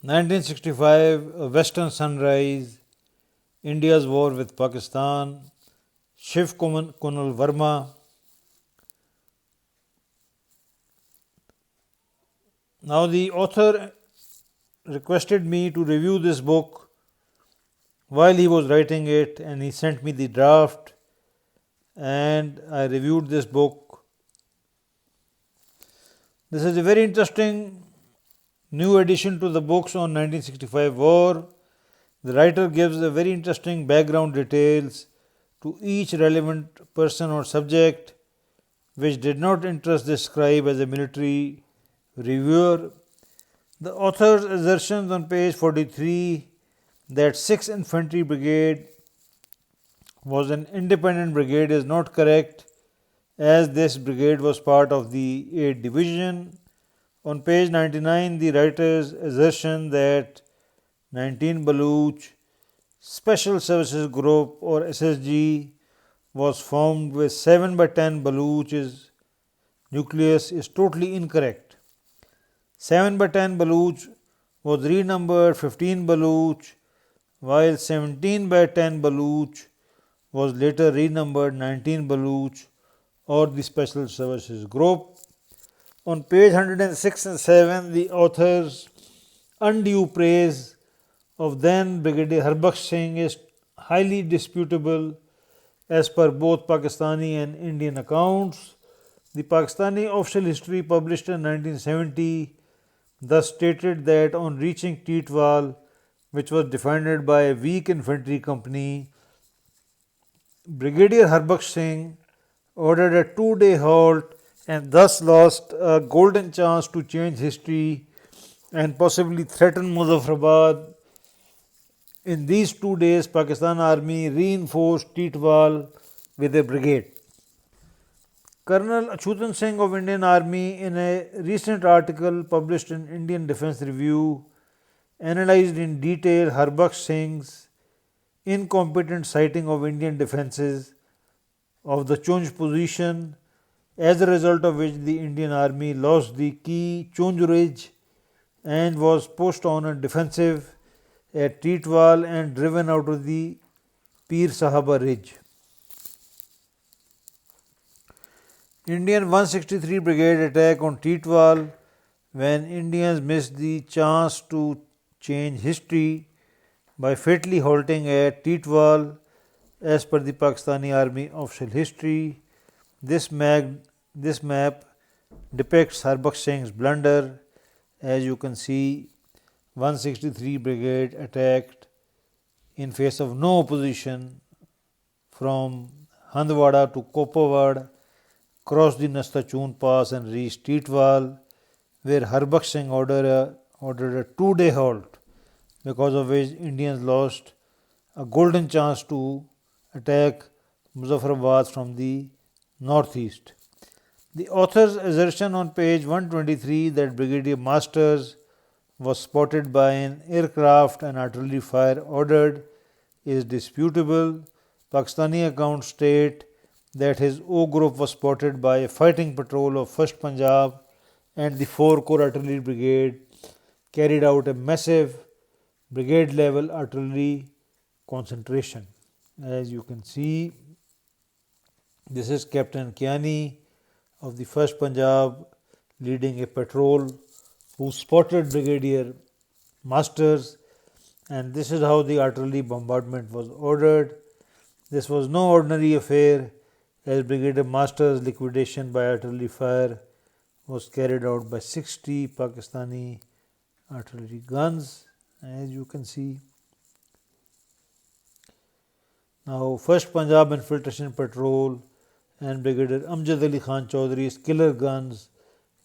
1965, A Western Sunrise, India's War with Pakistan, Shiv Kunal Verma. Now, the author requested me to review this book while he was writing it, and he sent me the draft, and I reviewed this book. This is a very interesting new addition to the books on 1965 war. The writer gives a very interesting background details to each relevant person or subject, which did not interest the scribe as a military reviewer. The author's assertions on page 43 that 6th Infantry Brigade was an independent brigade is not correct, as this brigade was part of the 8th Division. On page 99, the writer's assertion that 19 Baluch Special Services Group or SSG was formed with 7 by 10 Baluch's nucleus is totally incorrect. 7 by 10 Baluch was renumbered 15 Baluch, while 17 by 10 Baluch was later renumbered 19 Baluch or the Special Services Group. On page 106 and 7, the author's undue praise of then Brigadier Harbaksh Singh is highly disputable as per both Pakistani and Indian accounts. The Pakistani official history published in 1970 thus stated that on reaching Teetwal, which was defended by a weak infantry company, Brigadier Harbaksh Singh ordered a 2-day halt and thus lost a golden chance to change history and possibly threaten Muzaffarabad. In these 2 days, Pakistan Army reinforced Teetwal with a brigade. Colonel Achyutan Singh of Indian Army, in a recent article published in Indian Defence Review, analysed in detail Harbaksh Singh's incompetent sighting of Indian defences of the Chunj position, as a result of which the Indian Army lost the key Chunj Ridge and was pushed on a defensive at Teetwal and driven out of the Pir Sahaba Ridge. Indian 163 Brigade attack on Teetwal, when Indians missed the chance to change history by fatally halting at Teetwal as per the Pakistani Army official history. This map depicts Harbaksh Singh's blunder. As you can see, 163 Brigade attacked in face of no opposition from Handwada to Kopawad, crossed the Nastachun Pass and reached Teetwal, where Harbaksh Singh ordered a 2-day halt, because of which Indians lost a golden chance to attack Muzaffarabad from the northeast. The author's assertion on page 123 that Brigadier Masters was spotted by an aircraft and artillery fire ordered is disputable. Pakistani accounts state that his O group was spotted by a fighting patrol of 1st Punjab, and the 4 Corps Artillery Brigade carried out a massive brigade level artillery concentration. As you can see, this is Captain Kiani of the 1st Punjab leading a patrol who spotted Brigadier Masters, and this is how the artillery bombardment was ordered. This was no ordinary affair, as Brigadier Masters' liquidation by artillery fire was carried out by 60 Pakistani artillery guns, as you can see. Now, 1st Punjab Infiltration Patrol and Brigadier Amjad Ali Khan Chaudhary's killer guns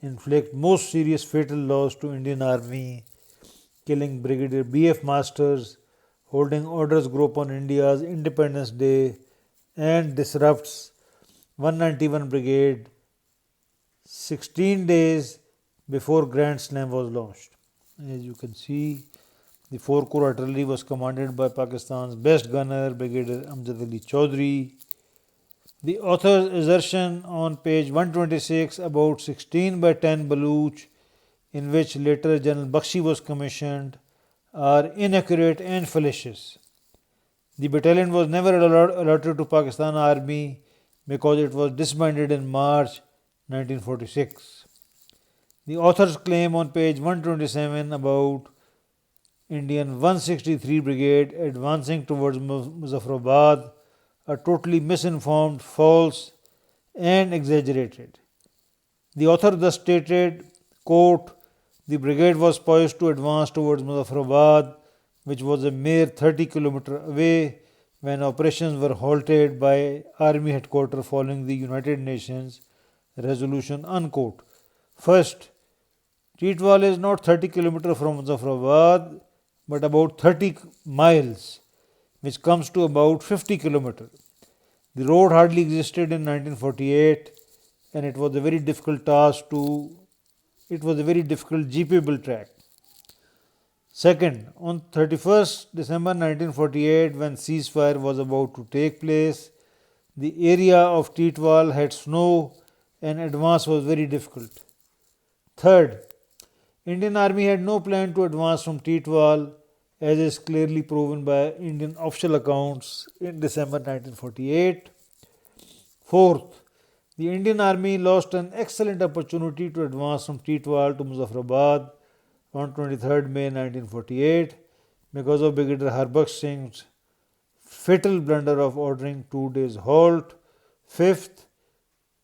inflict most serious fatal loss to Indian Army, killing Brigadier B.F. Masters, holding orders group on India's Independence Day, and disrupts 191 Brigade 16 days before Grand Slam was launched. As you can see, the 4 Corps Artillery was commanded by Pakistan's best gunner, Brigadier Amjad Ali Chaudhary. The author's assertion on page 126 about 16 by 10 Baluch, in which later General Bakshi was commissioned, are inaccurate and fallacious. The battalion was never allotted to Pakistan Army because it was disbanded in March 1946. The authors claim on page 127 about Indian 163 Brigade advancing towards Muzaffarabad are totally misinformed, false, and exaggerated. The author thus stated, quote, the brigade was poised to advance towards Muzaffarabad, which was a mere 30 km away, when operations were halted by Army headquarters following the United Nations resolution, unquote. First, Titwal is not 30 km from Muzaffarabad, but about 30 miles, which comes to about 50 km. The road hardly existed in 1948, and it was a very difficult jeepable track. Second, on 31st December 1948, when ceasefire was about to take place, the area of Titwal had snow and advance was very difficult. Third, Indian Army had no plan to advance from Titwal, as is clearly proven by Indian official accounts in December 1948. Fourth, the Indian Army lost an excellent opportunity to advance from Titwal to Muzaffarabad on 23rd May 1948 because of Brigadier Harbaksh Singh's fatal blunder of ordering 2 days halt. Fifth,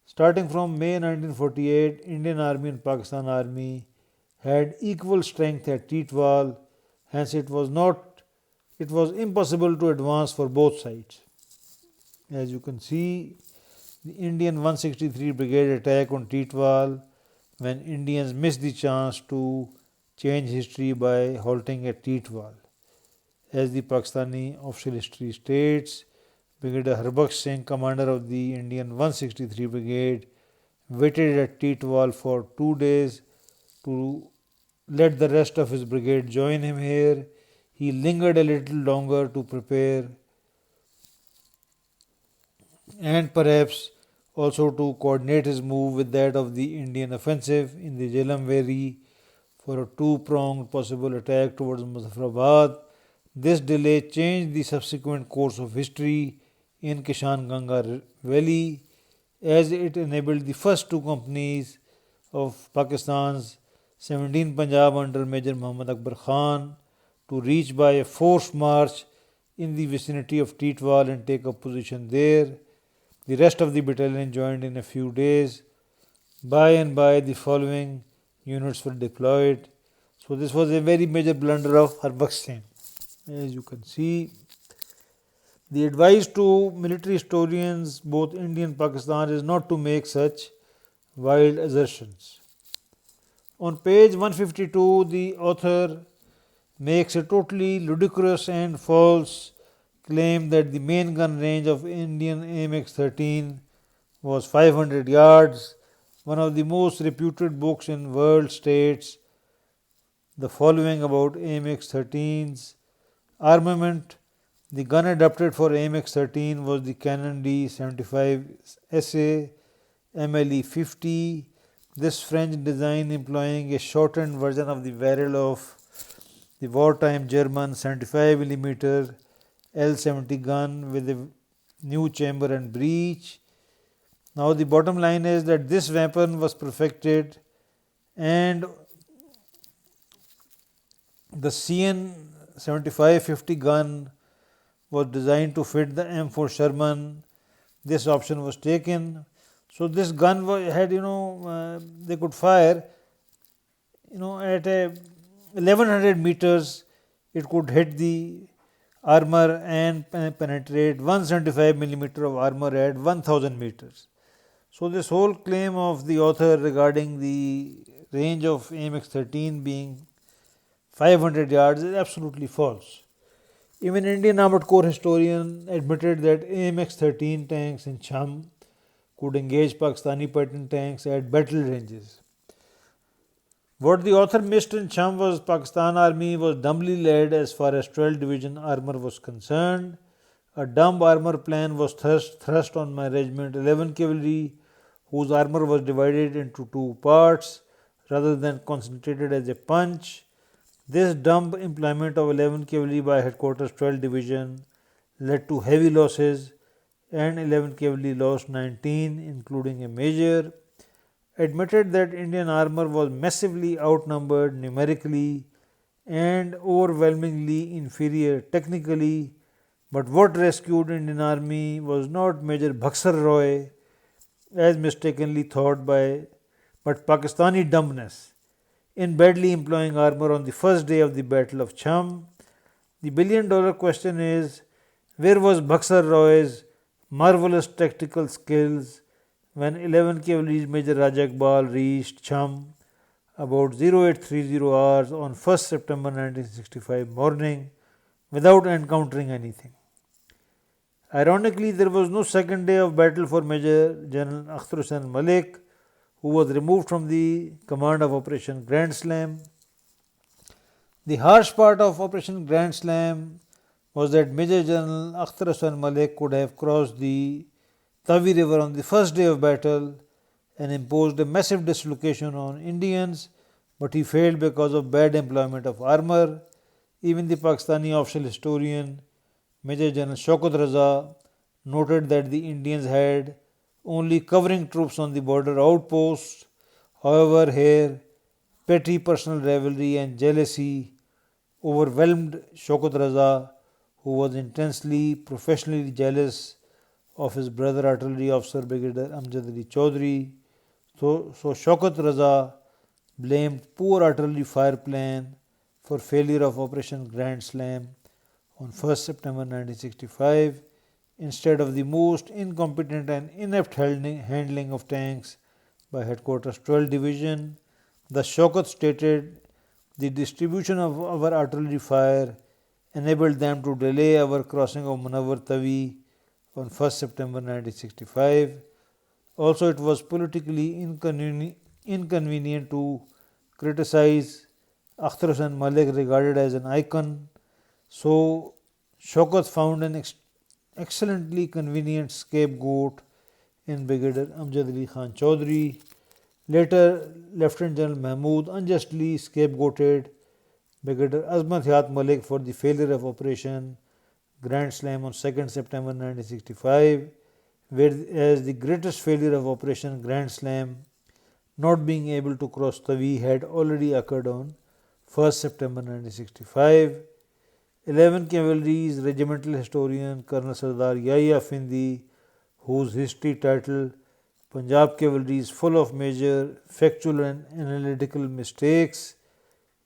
starting from May 1948, Indian Army and Pakistan Army had equal strength at Titwal, hence it was impossible to advance for both sides. As you can see, the Indian 163 Brigade attack on Titwal, when Indians missed the chance to change history by halting at Titwal. As the Pakistani official history states, Brigadier Harbaksh Singh, commander of the Indian 163 Brigade, waited at Titwal for 2 days to let the rest of his brigade join him here. He lingered a little longer to prepare and perhaps also to coordinate his move with that of the Indian offensive in the Jhelum Valley for a two-pronged possible attack towards Muzaffarabad. This delay changed the subsequent course of history in Kishan Ganga Valley, as it enabled the first two companies of Pakistan's 17 Punjab under Major Muhammad Akbar Khan to reach by a forced march in the vicinity of Titwal and take up position there. The rest of the battalion joined in a few days. By and by, the following units were deployed. So this was a very major blunder of Harbaksh Singh. As you can see, the advice to military historians, both India and Pakistan, is not to make such wild assertions. On page 152, the author makes a totally ludicrous and false claim that the main gun range of Indian AMX-13 was 500 yards. One of the most reputed books in world states the following about AMX-13's armament. The gun adapted for AMX-13 was the Canon D75 SA MLE-50. This French design, employing a shortened version of the barrel of the wartime German 75mm L70 gun with a new chamber and breech. Now the bottom line is that this weapon was perfected, and the CN 75-50 gun was designed to fit the M4 Sherman. This option was taken. So this gun had, they could fire, at 1100 meters, it could hit the armor and penetrate 175mm of armor at 1000 meters. So this whole claim of the author regarding the range of AMX-13 being 500 yards is absolutely false. Even Indian Armored Corps historian admitted that AMX-13 tanks in Cham could engage Pakistani pattern tanks at battle ranges. What the author missed in Cham was Pakistan Army was dumbly led as far as 12th Division armor was concerned. A dumb armor plan was thrust on my regiment 11 Cavalry, whose armor was divided into two parts rather than concentrated as a punch. This dumb employment of 11 cavalry by headquarters 12 division led to heavy losses, and 11 cavalry lost 19, including a major. Admitted that Indian armor was massively outnumbered numerically and overwhelmingly inferior technically, but what rescued Indian army was not Major Bhaksar Roy, as mistakenly thought by, but Pakistani dumbness in badly employing armor on the first day of the Battle of Cham. The $1 billion question is, where was Bhaksar Roy's marvelous tactical skills when 11 Cavalry's Major Raja Iqbal reached Cham about 0830 hours on 1st September 1965 morning without encountering anything? Ironically, there was no second day of battle for Major General Akhtar Hussain Malik, who was removed from the command of Operation Grand Slam. The harsh part of Operation Grand Slam was that Major General Akhtar Hussain Malik could have crossed the Tavi River on the first day of battle and imposed a massive dislocation on Indians, but he failed because of bad employment of armor. Even the Pakistani official historian Major General Shaukat Raza noted that the Indians had only covering troops on the border outposts. However, here petty personal rivalry and jealousy overwhelmed Shaukat Raza, who was intensely professionally jealous of his brother artillery officer Brigadier Amjad Ali Chaudhry. So Shaukat Raza blamed poor artillery fire plan for failure of Operation Grand Slam on 1st September 1965 instead of the most incompetent and inept handling of tanks by Headquarters 12 Division. The Shaukat stated, the distribution of our artillery fire enabled them to delay our crossing of Munawwar Tawi on 1st September 1965. Also, it was politically inconvenient to criticize Akhtar Hussain Malik, regarded as an icon. So, Shaukat found an excellently convenient scapegoat in Brigadier Amjad Ali Khan Chaudhry. Later, Lieutenant General Mahmood unjustly scapegoated Brigadier Azmat Hayat Malik for the failure of Operation Grand Slam on 2nd September 1965, whereas the greatest failure of Operation Grand Slam, not being able to cross Tawi, had already occurred on 1st September 1965. 11 Cavalry's regimental historian Colonel Sardar Yahya Afindi, whose history titled Punjab Cavalry is full of major factual and analytical mistakes,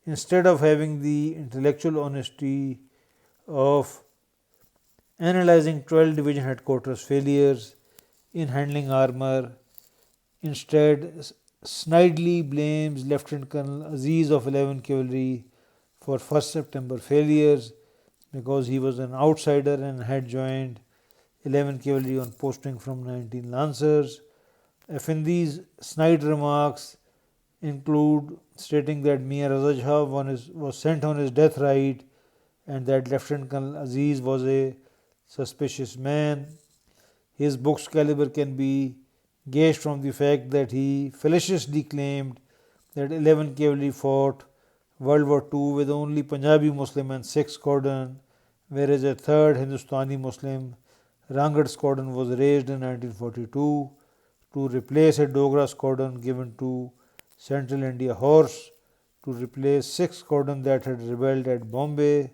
instead of having the intellectual honesty of analyzing 12 Division Headquarters failures in handling armor, instead snidely blames Lieutenant Colonel Aziz of 11 Cavalry for 1st September failures because he was an outsider and had joined 11 Cavalry on posting from 19 Lancers. Affindi's snide remarks include stating that Mian Raza Shah was sent on his death ride and that Lieutenant Colonel Aziz was a suspicious man. His book's caliber can be gauged from the fact that he fallaciously claimed that 11 Cavalry fought World War II with only Punjabi Muslim and Sikh squadron, whereas a third Hindustani Muslim Rangad squadron was raised in 1942 to replace a Dogra squadron given to Central India Horse, to replace Sikh squadron that had rebelled at Bombay.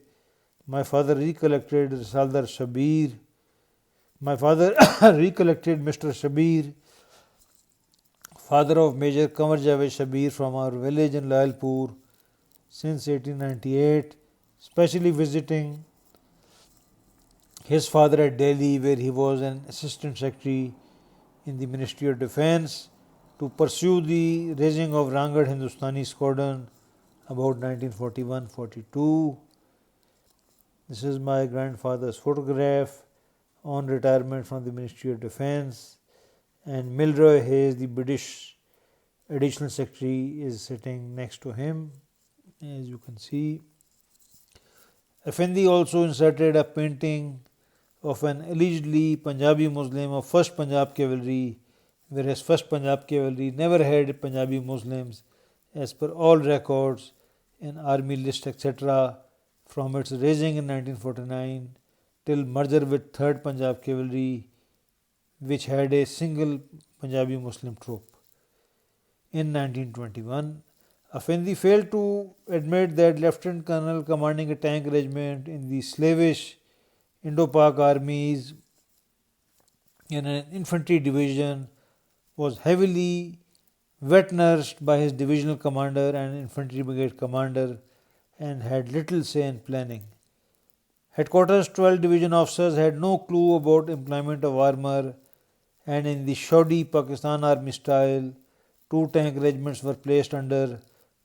My father recollected Saldar Shabir. My father recollected Mr. Shabir, father of Major Kamar Javed Shabir, from our village in Lalpur since 1898, especially visiting his father at Delhi, where he was an assistant secretary in the Ministry of Defence, to pursue the raising of Rangad Hindustani squadron about 1941-42. This is my grandfather's photograph on retirement from the Ministry of Defence, and Milroy Hayes, the British Additional Secretary, is sitting next to him, as you can see. Effendi also inserted a painting of an allegedly Punjabi Muslim of 1st Punjab Cavalry, whereas 1st Punjab Cavalry never had Punjabi Muslims as per all records, an army list, etc., from its raising in 1949 till merger with 3rd Punjab Cavalry, which had a single Punjabi Muslim troop. In 1921, Afendi failed to admit that Lieutenant Colonel commanding a tank regiment in the slavish Indo-Pak armies in an infantry division was heavily wet nursed by his divisional commander and infantry brigade commander and had little say in planning. Headquarters 12 division officers had no clue about employment of armour, and in the shoddy Pakistan army style, 2 tank regiments were placed under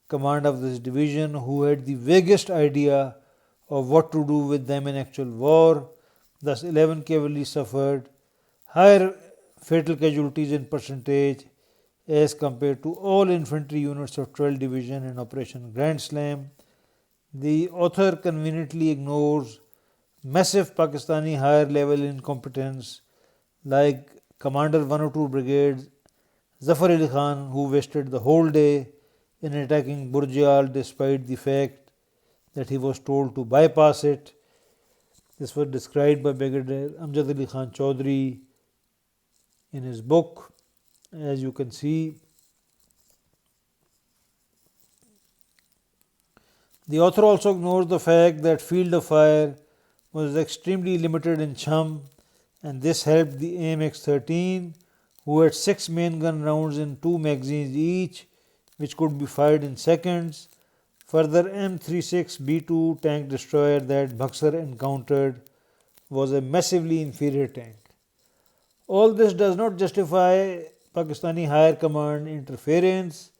command of this division, who had the vaguest idea of what to do with them in actual war. Thus 11 cavalry suffered higher fatal casualties in percentage as compared to all infantry units of 12 division in Operation Grand Slam. The author conveniently ignores massive Pakistani higher level incompetence like Commander 102 Brigade Zafar Ali Khan, who wasted the whole day in attacking Burjal despite the fact that he was told to bypass it. This was described by Brigadier Amjad Ali Khan Chaudhry in his book. As you can see, the author also ignores the fact that field of fire was extremely limited in Cham, and this helped the AMX-13, who had 6 main gun rounds in 2 magazines each, which could be fired in seconds. Further, M36B2 tank destroyer that Buxar encountered was a massively inferior tank. All this does not justify Pakistani higher command interference.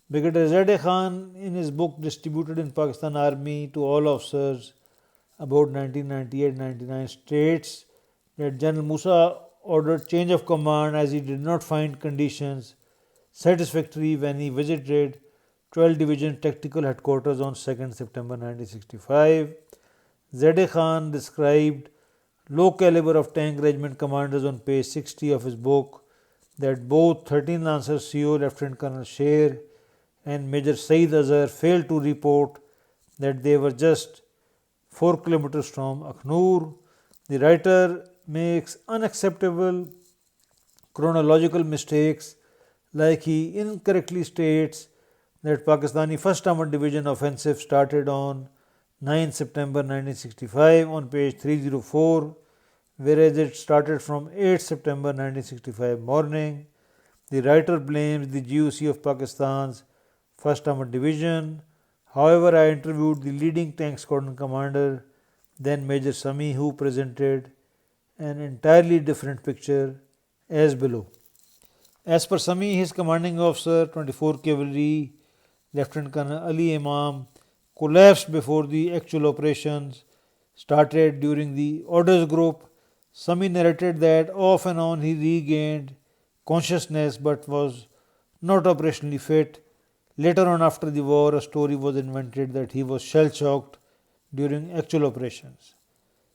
Brigadier Zadeh Khan, in his book distributed in Pakistan Army to all officers about 1998-99, states that General Musa ordered change of command as he did not find conditions satisfactory when he visited 12 Division Tactical Headquarters on 2nd September 1965. Zadeh Khan described low caliber of tank regiment commanders on page 60 of his book, that both 13 Lancers CO Lieutenant Colonel Sher and Major Saeed Azhar failed to report that they were just 4 kilometers from Akhnur. The writer makes unacceptable chronological mistakes, like he incorrectly states that Pakistani 1st Armored Division offensive started on 9 September 1965 on page 304, whereas it started from 8 September 1965 morning. The writer blames the GOC of Pakistan's 1st Armored Division. However, I interviewed the leading tank squadron commander, then Major Sami, who presented an entirely different picture as below. As per Sami, his commanding officer, 24 Cavalry, Lieutenant Colonel Ali Imam, collapsed before the actual operations started during the orders group. Sami narrated that off and on he regained consciousness but was not operationally fit. Later on, after the war, a story was invented that he was shell-shocked during actual operations.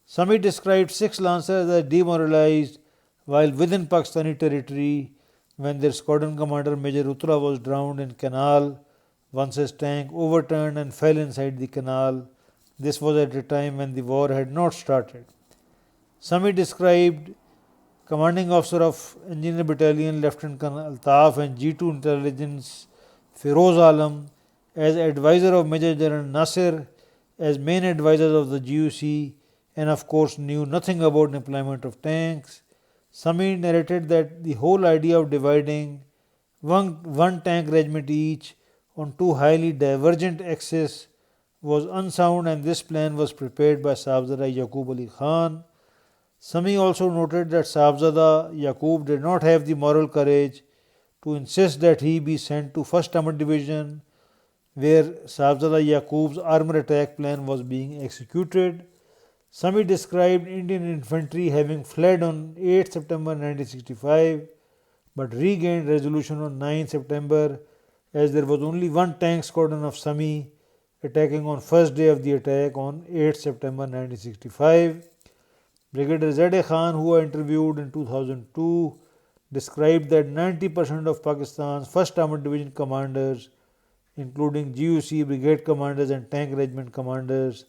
Sami described 6 Lancers as demoralized while within Pakistani territory when their squadron commander Major Utra was drowned in canal once his tank overturned and fell inside the canal. This was at a time when the war had not started. Sami described commanding officer of Engineer Battalion Lieutenant Colonel Altaf and G2 Intelligence Feroz Alam as advisor of Major General Nasir as main advisors of the GUC, and of course knew nothing about employment of tanks. Sami narrated that the whole idea of dividing one tank regiment each on 2 highly divergent axes was unsound, and this plan was prepared by Sahibzada Yaqub Ali Khan. Sami also noted that Sahibzada Yaqub did not have the moral courage to insist that he be sent to 1st Armored Division, where Sahibzada Yaqub's armor attack plan was being executed. Sami described Indian infantry having fled on 8 September 1965 but regained resolution on 9 September, as there was only 1 tank squadron of Sami attacking on first day of the attack on 8 September 1965. Brigadier Zadeh Khan, who I interviewed in 2002, described that 90% of Pakistan's 1st Armored Division commanders including GUC brigade commanders and tank regiment commanders,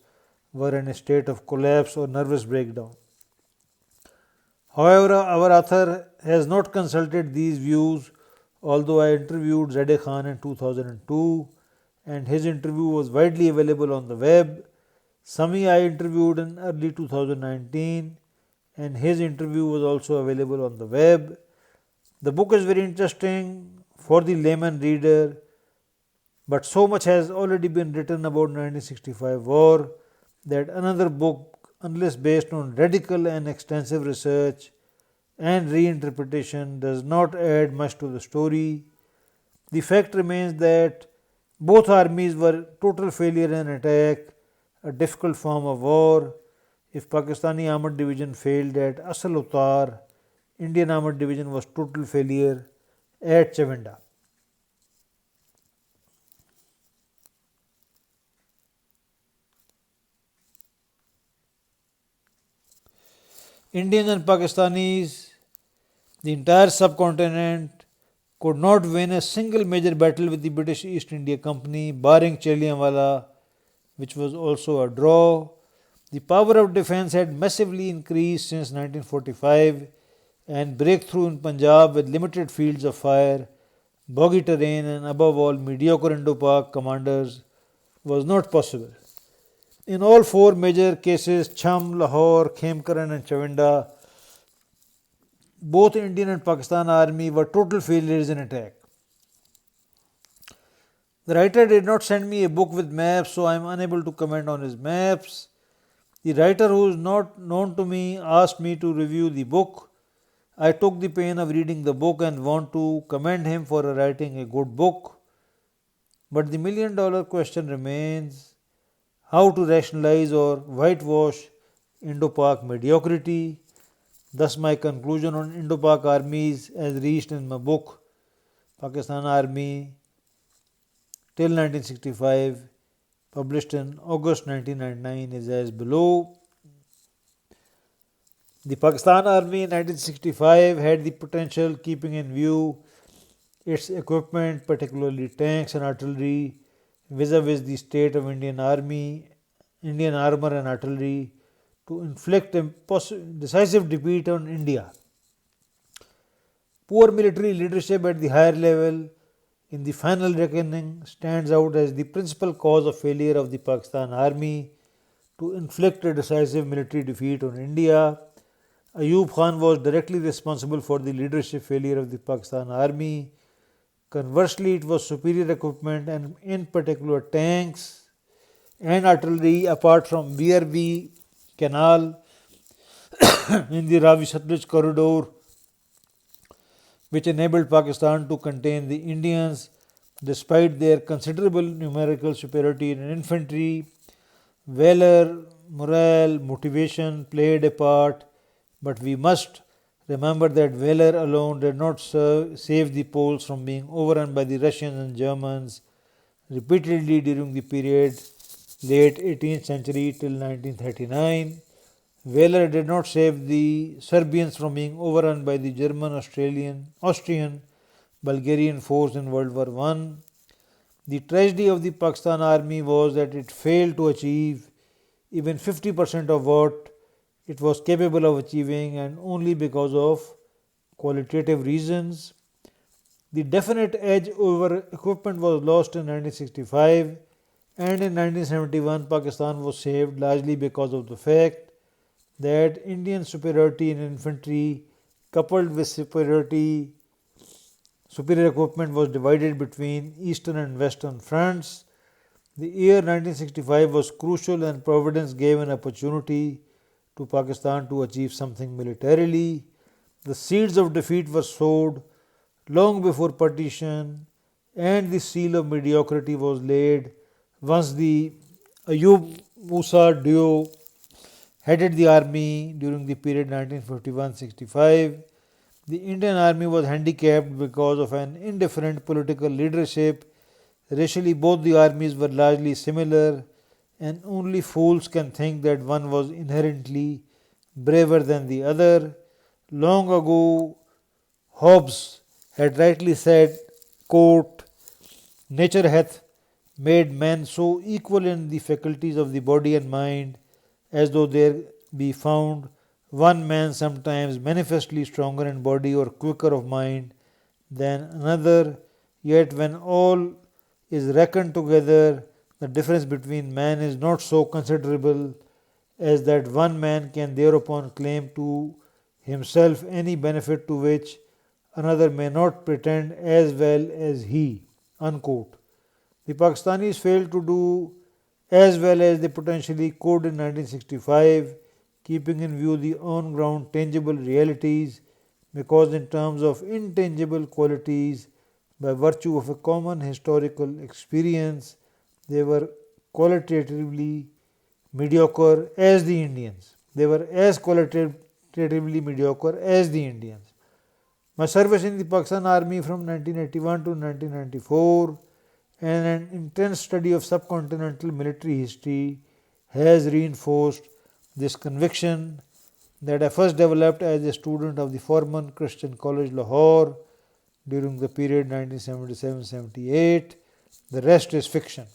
were in a state of collapse or nervous breakdown. However, our author has not consulted these views, although I interviewed Zadeh Khan in 2002 and his interview was widely available on the web. Sami I interviewed in early 2019 and his interview was also available on the web. The book is very interesting for the layman reader, but so much has already been written about 1965 war that another book, unless based on radical and extensive research and reinterpretation, does not add much to the story. The fact remains that both armies were total failure in attack, a difficult form of war. If Pakistani Armored Division failed at Asal Uttar, Indian Armored Division was total failure at Chavinda. Indians and Pakistanis, the entire subcontinent, could not win a single major battle with the British East India Company, barring Jallianwala, which was also a draw. The power of defence had massively increased since 1945, and breakthrough in Punjab with limited fields of fire, boggy terrain, and above all mediocre Indo-Pak commanders was not possible. In all four major cases, Cham, Lahore, Khemkaran, and Chavinda, both Indian and Pakistan army were total failures in attack. The writer did not send me a book with maps, so I am unable to comment on his maps. The writer, who is not known to me, asked me to review the book. I took the pain of reading the book and want to commend him for writing a good book. But the million-dollar question remains: how to rationalize or whitewash Indo-Pak mediocrity. Thus my conclusion on Indo-Pak armies as reached in my book, Pakistan Army till 1965, published in August 1999, is as below. The Pakistan Army in 1965 had the potential, keeping in view its equipment, particularly tanks and artillery, vis-a-vis the state of Indian army, Indian armour and artillery, to inflict a decisive defeat on India. Poor military leadership at the higher level in the final reckoning stands out as the principal cause of failure of the Pakistan army to inflict a decisive military defeat on India. Ayub Khan was directly responsible for the leadership failure of the Pakistan army. Conversely, it was superior equipment and in particular tanks and artillery, apart from BRB canal in the Ravi-Satluj corridor, which enabled Pakistan to contain the Indians despite their considerable numerical superiority in infantry. Valor, morale, motivation played a part, but we must remember that valor alone did not save the Poles from being overrun by the Russians and Germans repeatedly during the period late 18th century till 1939. Valor did not save the Serbians from being overrun by the German, Austrian, Bulgarian force in World War I. The tragedy of the Pakistan army was that it failed to achieve even 50% of what it was capable of achieving, and only because of qualitative reasons. The definite edge over equipment was lost in 1965, and in 1971 Pakistan was saved largely because of the fact that Indian superiority in infantry coupled with superior equipment was divided between eastern and western fronts. The year 1965 was crucial, and Providence gave an opportunity to Pakistan to achieve something militarily. The seeds of defeat were sowed long before partition, and the seal of mediocrity was laid once the Ayub Musa duo headed the army during the period 1951-65. The Indian army was handicapped because of an indifferent political leadership. Racially, both the armies were largely similar, and only fools can think that one was inherently braver than the other. Long ago, Hobbes had rightly said, quote, "Nature hath made men so equal in the faculties of the body and mind as though there be found one man sometimes manifestly stronger in body or quicker of mind than another, yet when all is reckoned together, the difference between man is not so considerable as that one man can thereupon claim to himself any benefit to which another may not pretend as well as he. Unquote. The Pakistanis failed to do as well as they potentially could in 1965, keeping in view the on ground tangible realities, because, in terms of intangible qualities, by virtue of a common historical experience, they were qualitatively mediocre as the Indians. They were as qualitatively mediocre as the Indians. My service in the Pakistan Army from 1981 to 1994 and an intense study of subcontinental military history has reinforced this conviction that I first developed as a student of the Foreman Christian College Lahore during the period 1977-78. The rest is fiction.